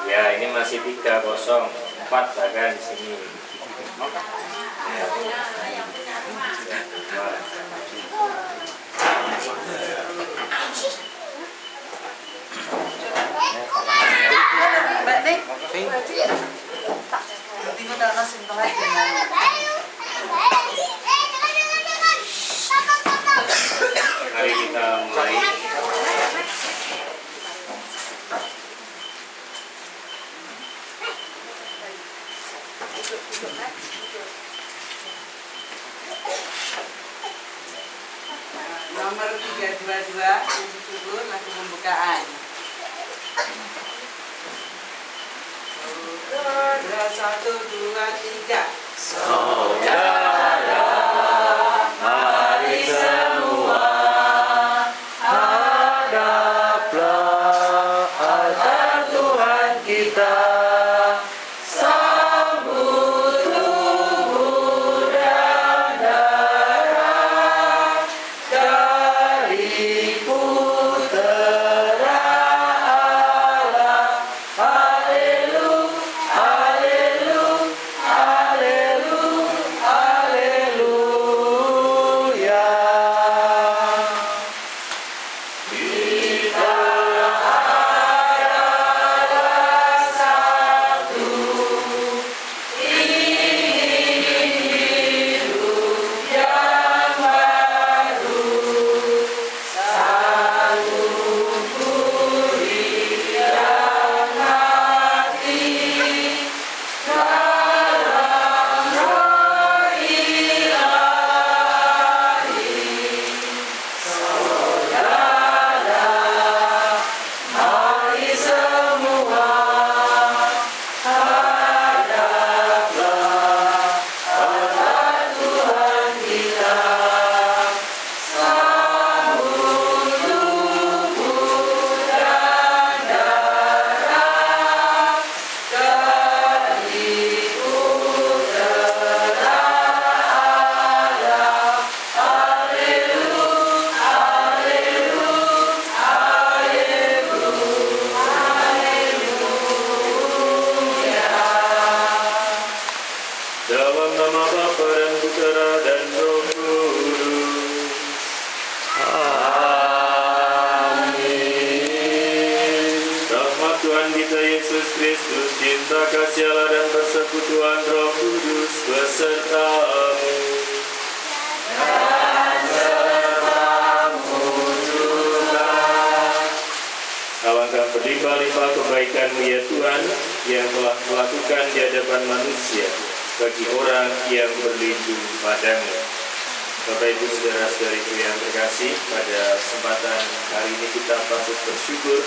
Ya, ini masih 3-0, 4 bahkan di sini. Mari kita mulai. Nomor 322 puji syukur lagu pembukaan. Saudara 1, 2, 3. Saudara, mari semua hadaplah altar Tuhan kita. Alangkah berlimpah-limpah kebaikan-Mu ya Tuhan, yang telah melakukan di hadapan manusia bagi orang yang berlindung padamu. Bapak Ibu saudara-saudariku yang terkasih, pada kesempatan hari ini kita patut bersyukur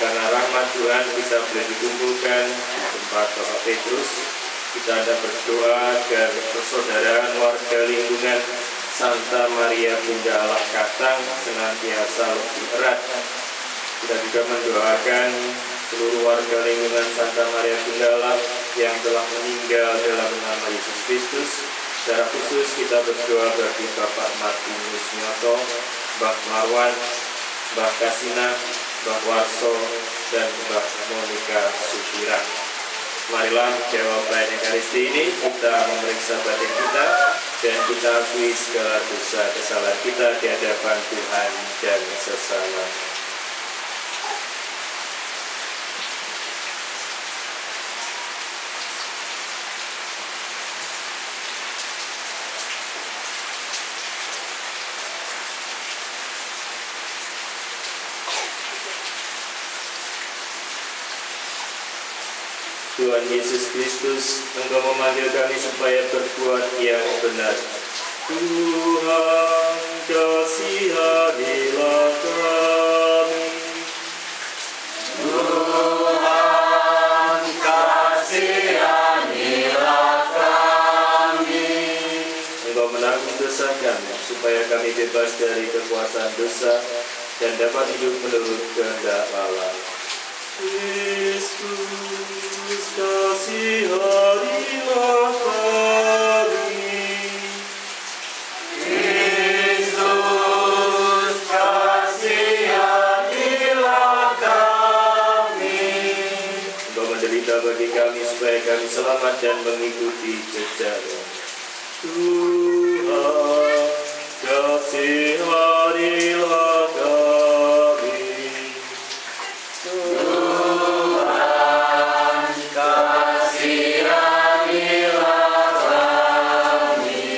karena rahmat Tuhan kita boleh dikumpulkan di tempat Bapak Petrus. Kita ada berdoa agar persaudaraan warga lingkungan Santa Maria Bunda Allah Katang senantiasa lebih erat. Kita juga mendoakan seluruh warga lingkungan Santa Maria Bunda Allah yang telah meninggal dalam nama Yesus Kristus. Secara khusus kita berdoa bagi Bapak Martinus Nyoto, Mbah Marwan, Mbah Kasina, Mbah Warso, dan Mbah Monika Sukira. Marilah jawab pelayan Ekaristi ini kita memeriksa batin kita dan kita akui segala dosa kesalahan kita di hadapan Tuhan dan sesama. Tuhan Yesus Kristus, Engkau memanggil kami supaya berbuat yang benar. Tuhan, kasihanilah kami. Tuhan, kasihanilah kami. Engkau menanggung dosa kami, supaya kami bebas dari kekuasaan dosa dan dapat hidup menurut kehendak Allah. Kristus, kasihanilah kami. Kristus, kasihanilah bagi kami supaya kami selamat dan mengikuti jejaknya. Tuhan, kasihanilah kami. Tuhan, kasihanilah kami.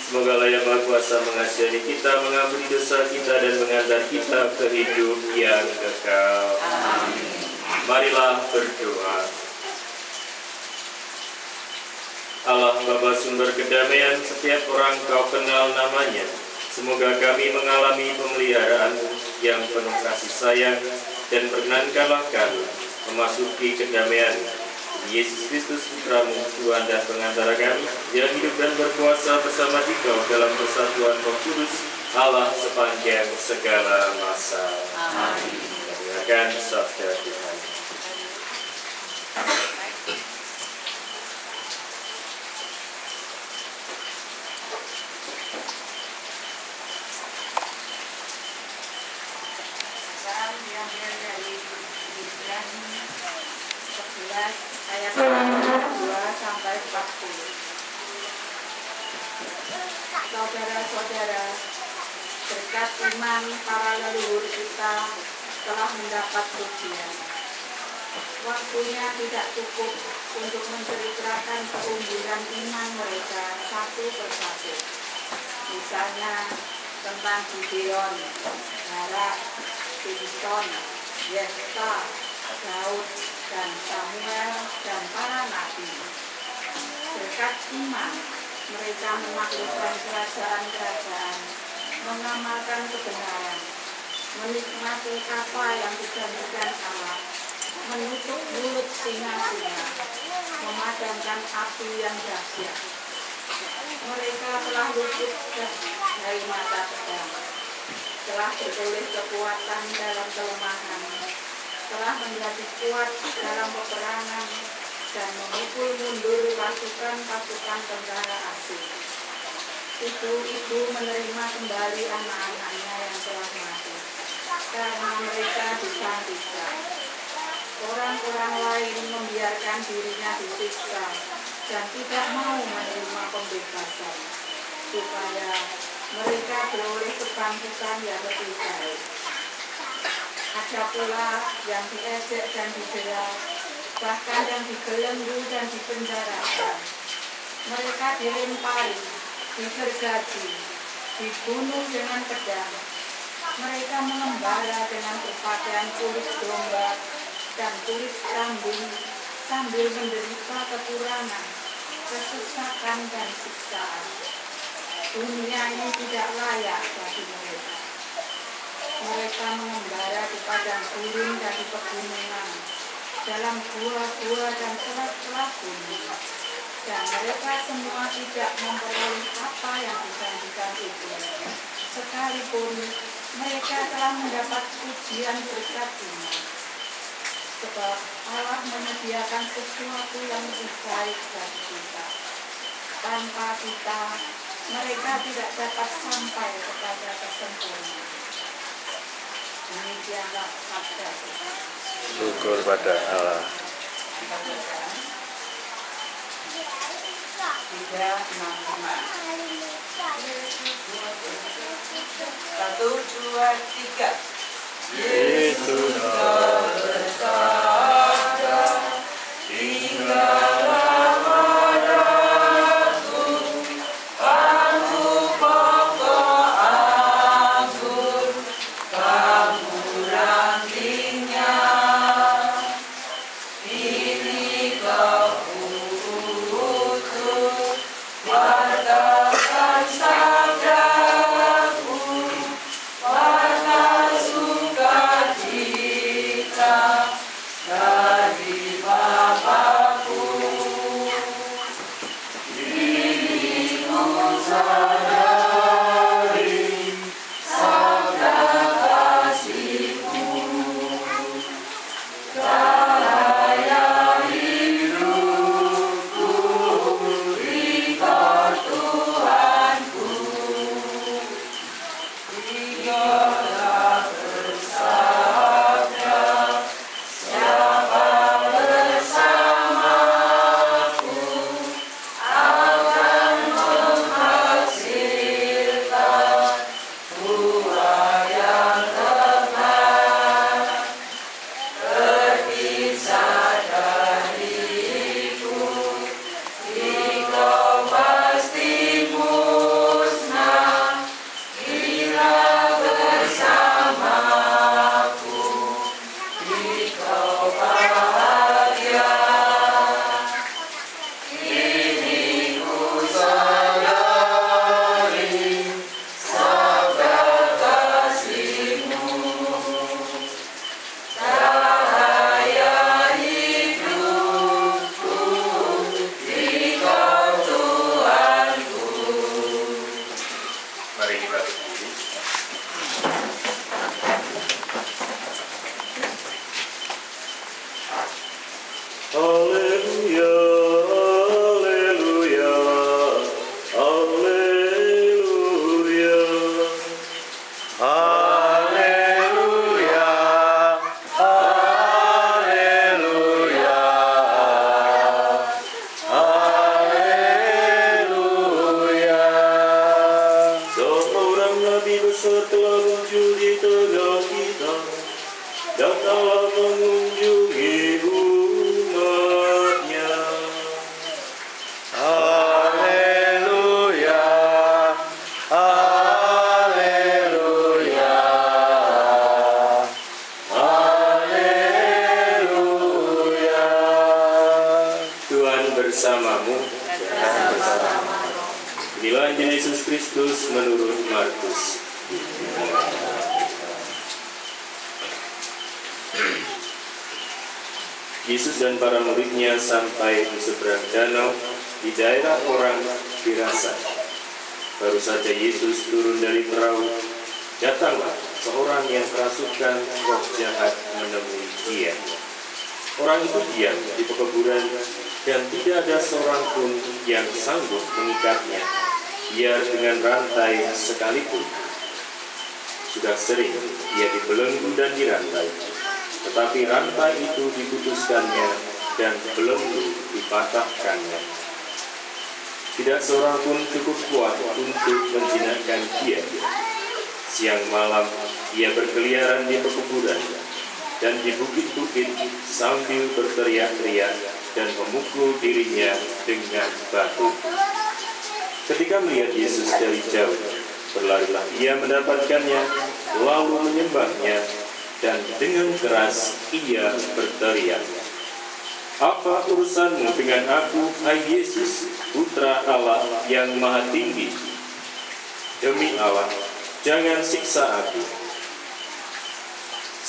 Semoga Allah yang Maha Kuasa mengasihi kita, mengampuni dosa kita, dan mengantar kita ke hidup yang kekal. Amin. Marilah berdoa. Allah Bapa sumber kedamaian, setiap orang Kau kenal namanya. Semoga kami mengalami pemeliharaan-Mu yang penuh kasih sayang, dan perkenankanlah kami memasuki kedamaian Yesus Kristus Putra-Mu, Tuhan dan pengantara kami, yang hidup dan berkuasa bersama Dikau dalam persatuan Roh Kudus, Allah sepanjang segala masa. Amin. Dengarkan sabda Tuhan. Bacaan diambil dari Ibrani 11 ayat 2 sampai 40. Saudara-saudara, berkat iman para leluhur kita telah mendapat pujian. Waktunya tidak cukup untuk menceritakan keunggulan iman mereka satu persatu. Misalnya tentang Gideon, Barak, Samson, Yefta, Daud, dan Samuel, dan para nabi. Berkat iman, mereka menaklukkan kerajaan-kerajaan, mengamalkan kebenaran, menikmati apa yang dijanjikan Allah, menutup mulut singa-singa, memadamkan api yang dahsyat. Mereka telah luput dari mata pedang, telah beroleh kekuatan dalam kelemahan, telah menjadi kuat dalam peperangan, dan memukul mundur pasukan-pasukan tentara asing. Ibu-ibu menerima kembali anak-anaknya yang telah mati, karena mereka disantikan. Orang-orang lain membiarkan dirinya disiksa dan tidak mau menerima pembebasan, supaya mereka beroleh kebangkitan yang lebih baik. Ada pula yang diejek dan didera, bahkan yang digelenggu dan dipenjarakan. Mereka dilempari, digergaji, dibunuh dengan pedang. Mereka mengembara dengan berpakaian kulit domba dan kulit kambing, sambil menderita kekurangan, kesesakan, dan siksaan. Dunia ini tidak layak bagi mereka. Mereka mengembara di padang gurun dan di pegunungan, dalam gua-gua dan celah-celah gunung. Dan mereka semua tidak memperoleh apa yang dijanjikan itu. Sekalipun mereka telah mendapat pujian berkat iman. Sebab Allah menyediakan sesuatu yang lebih baik bagi kita. Tanpa kita, mereka tidak dapat sampai kepada kesempurnaan. Demikianlah sabda Tuhan. Syukur pada Allah. 365. 1, 2, 3. Yesus bersabda, Tinggallah padaku, aku pokok anggur, kamu rantingnya. Ini kau utus, wartakan sabdaku, warta sukacita. Haleluya, haleluya, haleluya. Haleluya, haleluya, haleluya. Seorang nabi besar telah muncul di tengah kita, dan Allah mengunjungi umatnya. Haleluya, haleluya, haleluya. Tuhan bersamamu. Inilah Injil Yesus Kristus menurut Markus. Yesus dan para muridnya sampai di seberang danau di daerah orang Gerasa. Baru saja Yesus turun dari perahu, datanglah seorang yang kerasukan roh jahat menemui dia. Orang itu diam di pekuburan dan tidak ada seorang pun yang sanggup mengikatnya, biar dengan rantai sekalipun. Sudah sering ia dibelenggu dan dirantai, tetapi rantai itu diputuskannya dan belenggu dipatahkannya. Tidak seorang pun cukup kuat untuk menjinakkan dia. Siang malam ia berkeliaran di pekuburan dan di bukit-bukit sambil berteriak-teriak dan memukul dirinya dengan batu. Ketika melihat Yesus dari jauh, berlarilah ia mendapatkannya, lalu menyembahnya, dan dengan keras ia berteriak, "Apa urusanmu dengan aku, hai Yesus, Putra Allah yang Maha Tinggi? Demi Allah, jangan siksa aku."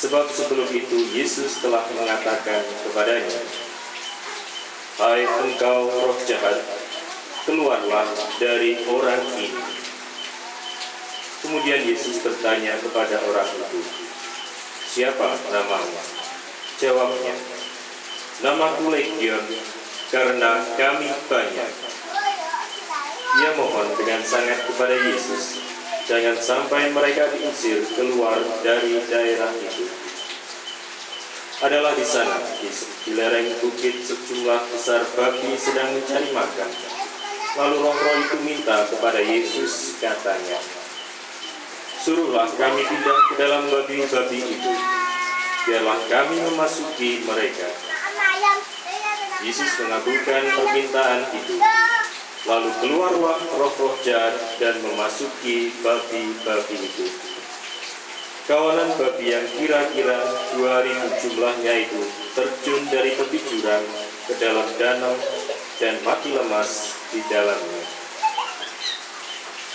Sebab sebelum itu Yesus telah mengatakan kepadanya, "Hai engkau roh jahat, keluarlah dari orang ini." Kemudian Yesus bertanya kepada orang itu, "Siapa namamu?" Jawabnya, "Namaku Legion, karena kami banyak." Ia mohon dengan sangat kepada Yesus, jangan sampai mereka diusir keluar dari daerah itu. Adalah di sana, di lereng bukit, sejumlah besar babi sedang mencari makan. Lalu roh-roh itu minta kepada Yesus, katanya, "Suruhlah kami pindah ke dalam babi-babi itu, biarlah kami memasuki mereka." Yesus mengabulkan permintaan itu. Lalu keluarlah roh-roh jahat dan memasuki babi-babi itu. Kawanan babi yang kira-kira 2.000 jumlahnya itu terjun dari tepi jurang ke dalam danau dan mati lemas di dalamnya.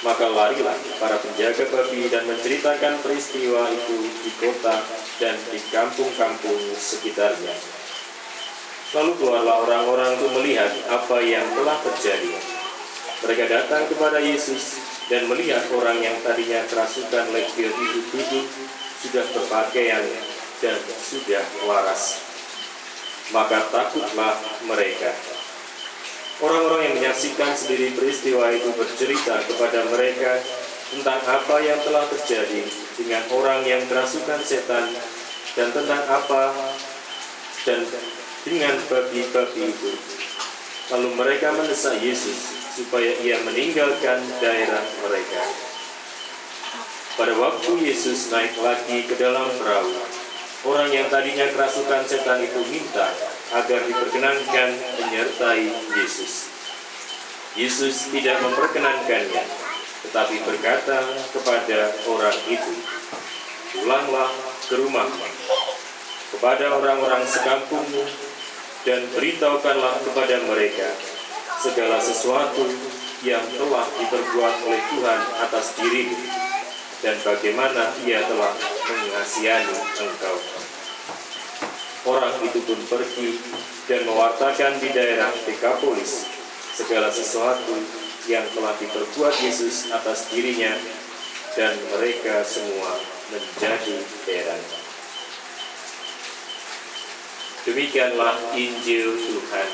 Maka larilah para penjaga babi dan menceritakan peristiwa itu di kota dan di kampung-kampung sekitarnya. Lalu keluarlah orang-orang untuk melihat apa yang telah terjadi. Mereka datang kepada Yesus dan melihat orang yang tadinya kerasukan legion itu duduk, sudah berpakaian dan sudah waras. Maka takutlah mereka. Orang-orang yang menyaksikan sendiri peristiwa itu bercerita kepada mereka tentang apa yang telah terjadi dengan orang yang kerasukan setan dan tentang apa dan dengan babi-babi itu. Lalu mereka mendesak Yesus supaya ia meninggalkan daerah mereka. Pada waktu Yesus naik lagi ke dalam perahu, orang yang tadinya kerasukan setan itu minta agar diperkenankan menyertai Yesus. Yesus tidak memperkenankannya, tetapi berkata kepada orang itu, "Pulanglah ke rumahmu, kepada orang-orang sekampungmu, dan beritahukanlah kepada mereka segala sesuatu yang telah diperbuat oleh Tuhan atas dirimu, dan bagaimana ia telah mengasihani engkau." Orang itu pun pergi dan mewartakan di daerah Dekapolis segala sesuatu yang telah diperbuat Yesus atas dirinya, dan mereka semua menjadi heran. Demikianlah Injil Tuhan.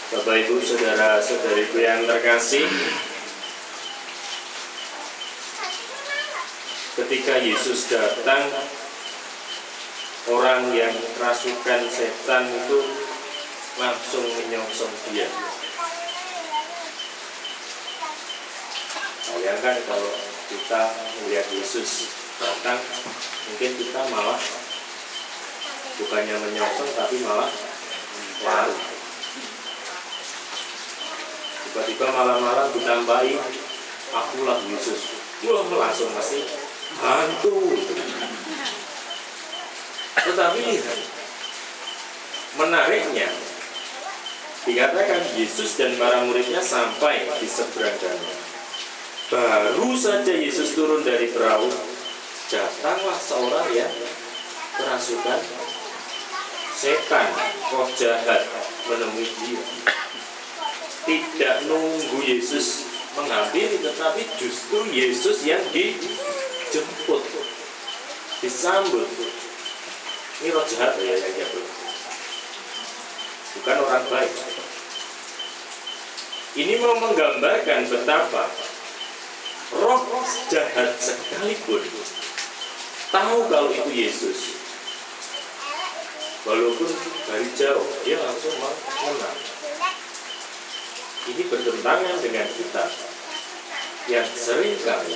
Bapak Ibu saudara-saudariku yang terkasih, ketika Yesus datang, orang yang kerasukan setan itu langsung menyongsong dia. Bayangkan kalau kita melihat Yesus datang, mungkin kita malah bukannya menyongsong tapi malah lari. Tiba-tiba malam-malam ditambahi, akulah Yesus. Wah, langsung pasti hantu. Tetapi lihat, menariknya, dikatakan Yesus dan para muridnya sampai di seberang danau. Baru saja Yesus turun dari perahu, datanglah seorang yang kerasukan setan, roh jahat menemui dia. Tidak nunggu Yesus menghampiri, tetapi justru Yesus yang dijemput, disambut. Ini roh jahat ya yang jatuh, bukan orang baik. Ini mau menggambarkan betapa roh jahat sekalipun tahu kalau itu Yesus. Walaupun dari jauh dia langsung mengenal. Ini bertentangan dengan kita yang seringkali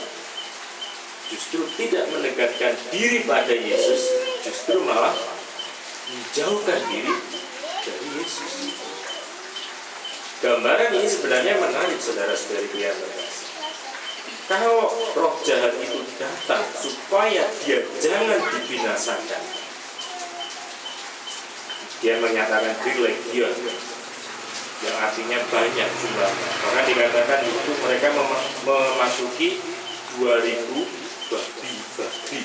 justru tidak mendekatkan diri pada Yesus, justru malah menjauhkan diri dari Yesus. Gambaran ini sebenarnya menarik, saudara-saudari yang terkasih. Kalau roh jahat itu datang supaya dia jangan dibinasakan, dia menyatakan legion, yang artinya banyak jumlahnya. Maka dikatakan itu mereka memasuki 2000 babi.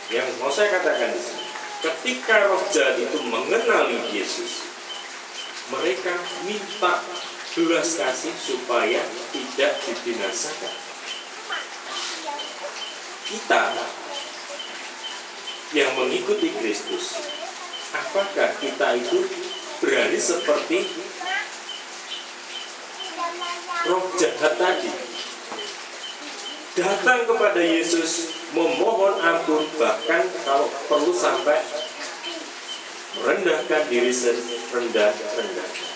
Yang mau saya katakan di sini, ketika roh jahat itu mengenali Yesus, mereka minta belas kasih supaya tidak dibinasakan. Kita yang mengikuti Kristus, apakah kita itu berani seperti roh jahat tadi? Datang kepada Yesus, memohon ampun, bahkan kalau perlu sampai merendahkan diri serendah-rendahnya.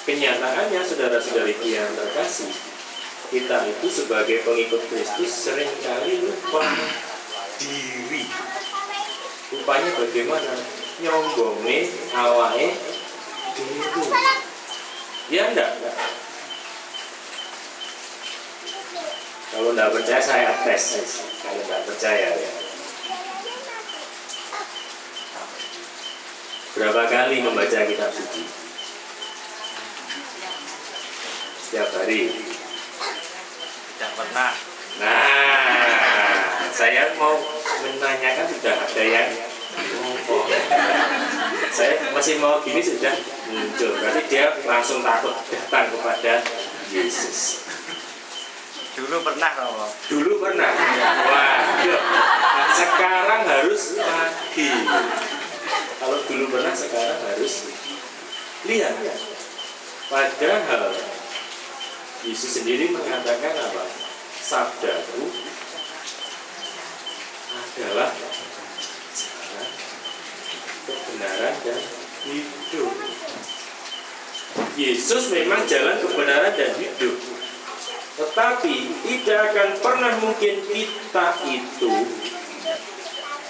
Kenyataannya, saudara-saudari yang terkasih, kita itu sebagai pengikut Kristus seringkali lupa diri. Rupanya bagaimana? Nyombonge awake dhewe. Ya enggak? Kalau enggak percaya saya tes. Kalau enggak percaya ya. Berapa kali membaca kitab suci? Setiap hari? Tidak pernah. Nah, saya mau menanyakan sudah ada yang ngomong. Saya masih mau gini sudah muncul. Berarti dia langsung takut datang kepada Yesus. Dulu pernah kalau. Dulu pernah. Wah, nah, sekarang harus lagi. Kalau dulu pernah, sekarang harus lihat. Padahal Yesus sendiri mengatakan apa? Sabdaku adalah jalan, kebenaran, dan hidup. Yesus memang jalan, kebenaran, dan hidup. Tetapi tidak akan pernah mungkin kita itu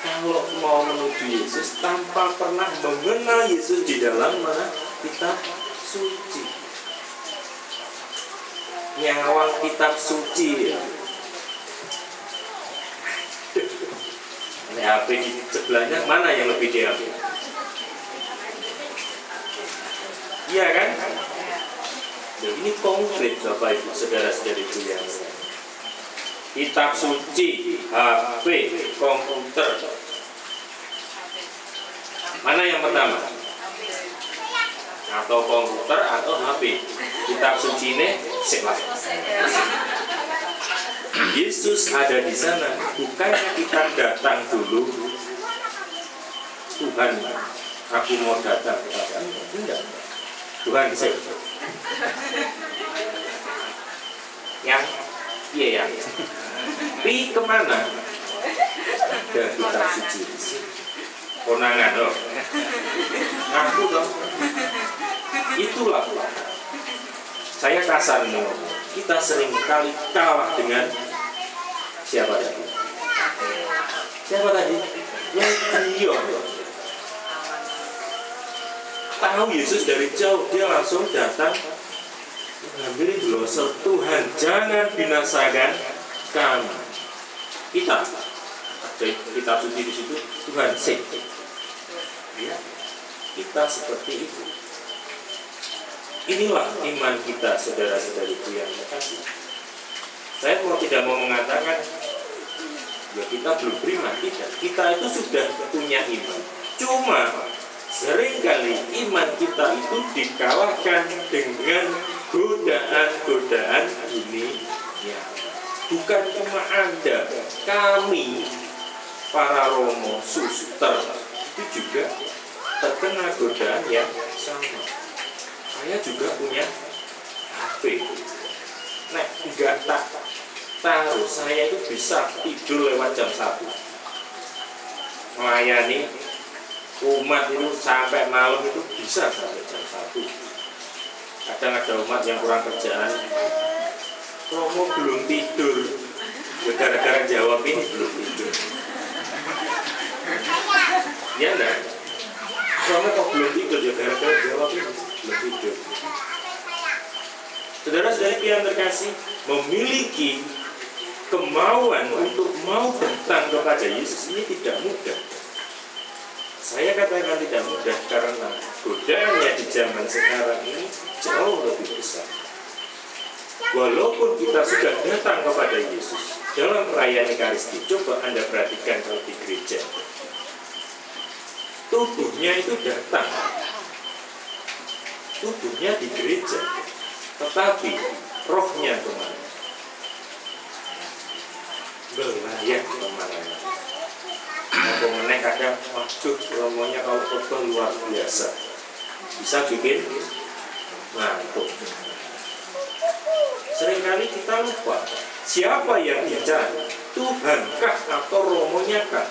kalau mau menuju Yesus tanpa pernah mengenal Yesus di dalam mana kitab suci. Nyawang kitab suci ya. Ini HP di sebelahnya, mana yang lebih diambil? Iya kan? Nah, ini konkret Bapak Ibu saudara-saudariku yang kitab suci, HP, komputer. Mana yang pertama? atau komputer atau HP. Kitab suci ini sekelas. Yesus ada di sana. Bukannya kita datang dulu, Tuhan, aku mau datang kepada Anda. Enggak. Tuhan bisa. Yang iya yang. Pi kemana? Ada kitab suci di sini. Konangan loh. Aku loh. Itulah. Saya kasar nih. Kita sering kali kalah dengan siapa tadi? Siapa tadi? Legion. Tahu Yesus dari jauh, dia langsung datang mengambil glosor, Tuhan jangan binasakan kami. Kita ada kitab suci di situ, Tuhan sih. Ya, kita seperti itu. Inilah iman kita, saudara-saudariku yang terkasih. Saya tidak mau mengatakan ya kita belum beriman, tidak. Kita itu sudah punya iman. Cuma seringkali iman kita itu dikalahkan dengan godaan-godaan dunia. Bukan cuma Anda, kami para romo, suster itu juga terkena godaan yang sama. Saya juga punya HP. Nek enggak tak taruh, saya itu bisa tidur lewat jam 1. Melayani umat itu sampai malam itu bisa sampai jam 1. Kadang ada umat yang kurang kerjaan, Romo belum tidur, gara-gara jawab ini belum tidur. Ya enggak? Romo kok belum tidur, ya gara-gara jawab ini belum tidur. Saudara-saudari yang terkasih, memiliki kemauan untuk mau datang kepada Yesus ini tidak mudah. Saya katakan tidak mudah karena godaannya di zaman sekarang ini jauh lebih besar. Walaupun kita sudah datang kepada Yesus dalam perayaan Ekaristi, coba Anda perhatikan kalau di gereja, tubuhnya itu datang, tubuhnya di gereja, tetapi rohnya kemana? Belayar kemana? Aku meneng kadang, waduh, romonya kalau khotbah luar biasa, bisa bikin ngantuk. Seringkali kita lupa siapa yang bicara, Tuhankah atau romonya kah?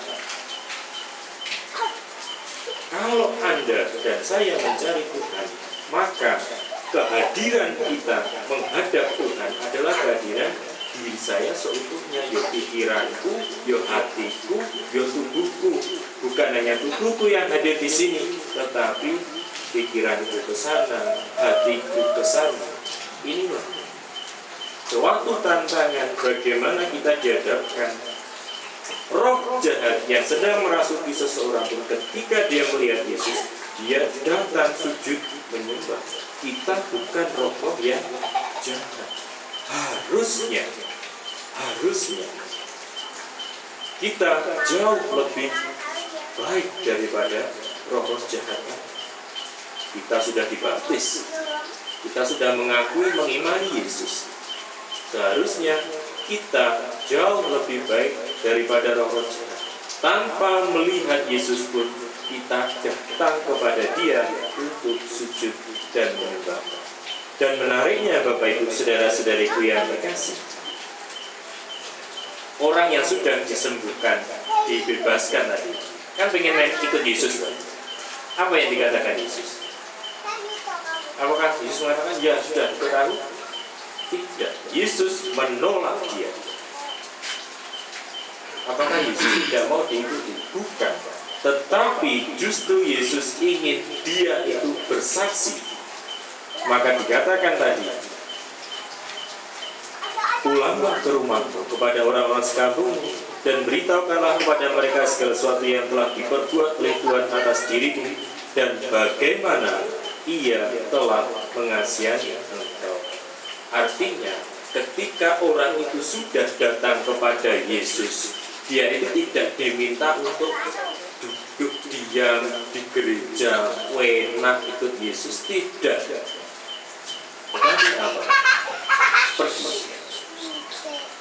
Kalau Anda dan saya mencari Tuhan, maka kehadiran kita menghadap Tuhan adalah kehadiran diri saya seutuhnya, yo pikiranku, yo hatiku, yo tubuhku. Bukan hanya tubuhku yang hadir di sini, tetapi pikiranku ke sana, hatiku ke sana. Inilah suatu tantangan bagaimana kita dihadapkan roh jahat yang sedang merasuki seseorang pun ketika dia melihat Yesus, dia datang sujud menyembah. Kita bukan roh yang jahat. Harusnya kita jauh lebih baik daripada roh jahat. Kita sudah dibaptis, kita sudah mengakui mengimani Yesus. Seharusnya kita jauh lebih baik daripada roh jahat. Tanpa melihat Yesus pun kita datang kepada Dia untuk sujud dan menyembah. Dan menariknya Bapak Ibu saudara-saudariku yang terkasih, orang yang sudah disembuhkan, dibebaskan tadi, kan pengen ikut Yesus kan? Apa yang dikatakan Yesus? Apakah Yesus mengatakan ya sudah ikut aku? Tidak. Yesus menolak dia. Apakah Yesus tidak mau diikuti? Bukan. Tetapi justru Yesus ingin dia itu bersaksi. Maka dikatakan tadi, pulanglah ke rumahmu kepada orang-orang sekampungmu dan beritahukanlah kepada mereka segala sesuatu yang telah diperbuat oleh Tuhan atas dirimu dan bagaimana Ia telah mengasihi engkau. Artinya, ketika orang itu sudah datang kepada Yesus, dia itu tidak diminta untuk duduk diam di gereja enak ikut Yesus, tidak. Tetapi apa? Pergi.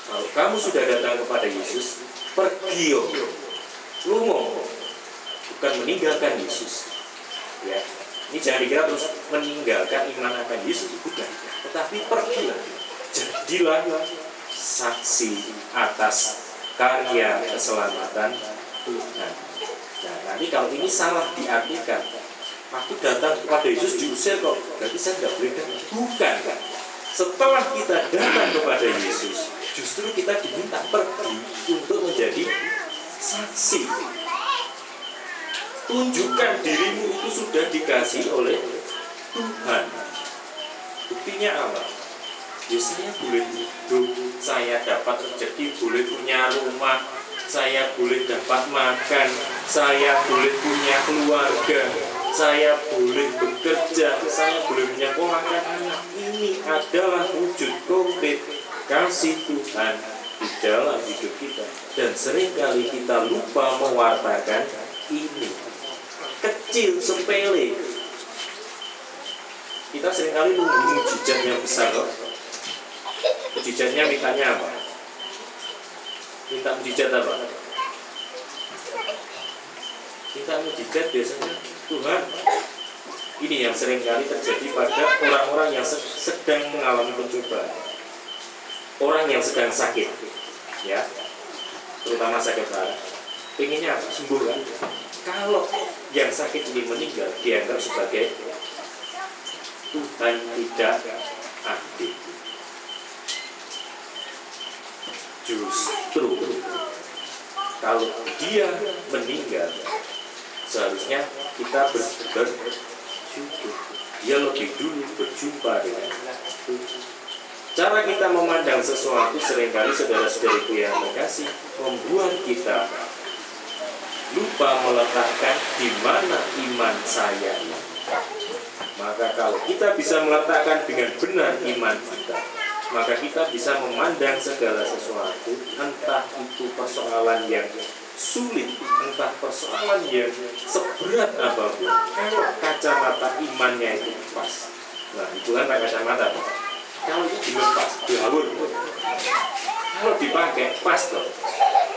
Kalau kamu sudah datang kepada Yesus, pergi, lungo, bukan meninggalkan Yesus. Ya, ini jangan dikira terus meninggalkan iman akan Yesus, bukan. Tetapi pergilah, jadilah saksi atas karya keselamatan Tuhan. Nah, nanti kalau ini salah diartikan, aku datang kepada Yesus diusir kok, berarti saya tidak boleh datang. Bukan. Setelah kita datang kepada Yesus, justru kita diminta pergi untuk menjadi saksi. Tunjukkan dirimu itu sudah dikasih oleh Tuhan. Buktinya apa? Ya, saya boleh hidup, saya dapat rezeki, boleh punya rumah, saya boleh dapat makan, saya boleh punya keluarga, saya boleh bekerja, saya boleh menyekolahkan anak. Ini adalah wujud konkret kasih Tuhan di dalam hidup kita. Dan seringkali kita lupa mewartakan ini. Kecil, sepele. Kita seringkali nunggu mujizat yang besar loh. Mujizatnya mintanya apa? Minta mujizat apa? Minta mujizat biasanya, Tuhan, ini yang seringkali terjadi pada orang-orang yang sedang mengalami pencobaan, orang yang sedang sakit, ya, terutama sakit parah. Pengennya apa? Sembuh kan? Kalau yang sakit ini meninggal, dianggap sebagai Tuhan tidak adil. Justru kalau dia meninggal, seharusnya kita bersyukur. Dia lebih dulu berjumpa dengan Tuhan. Cara kita memandang sesuatu seringkali, saudara-saudariku yang terkasih, membuat kita lupa meletakkan di mana iman saya ini. Maka kalau kita bisa meletakkan dengan benar iman kita, maka kita bisa memandang segala sesuatu, entah itu persoalan yang sulit, entah persoalan yang seberat apapun. Kalau kacamata imannya itu pas, nah itu kan kacamata. Kalau itu dilepas, dihaur, kalau dipakai pas loh.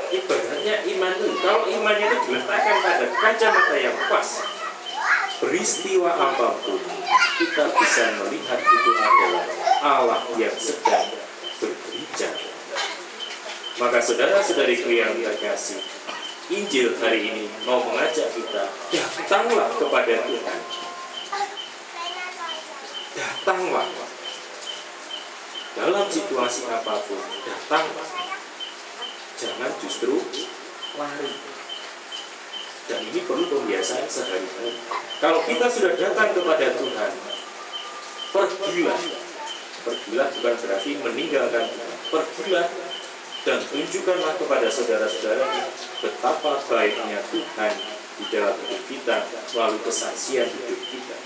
Ibaratnya iman itu, kalau imannya itu diletakkan pada kacamata yang pas, peristiwa apapun kita bisa melihat itu adalah Allah yang sedang berbicara. Maka saudara-saudariku yang terkasih, Injil hari ini mau mengajak kita, datanglah kepada Tuhan. Datanglah. Dalam situasi apapun, datanglah. Jangan justru lari. Dan ini perlu pembiasaan sehari-hari. Kalau kita sudah datang kepada Tuhan, pergilah. Pergilah bukan berarti meninggalkan Tuhan. Pergilah dan tunjukkanlah kepada saudara-saudaranya betapa baiknya Tuhan di dalam hidup kita melalui kesaksian hidup kita.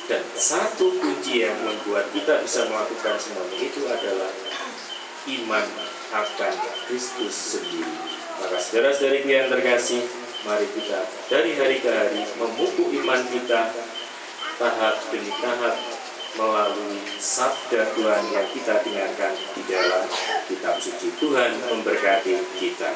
Dan satu kunci yang membuat kita bisa melakukan semuanya itu adalah iman akan Kristus sendiri. Maka saudara-saudari yang terkasih, mari kita dari hari ke hari memupuk iman kita tahap demi tahap melalui sabda Tuhan yang kita dengarkan di dalam kitab suci. Tuhan memberkati kita.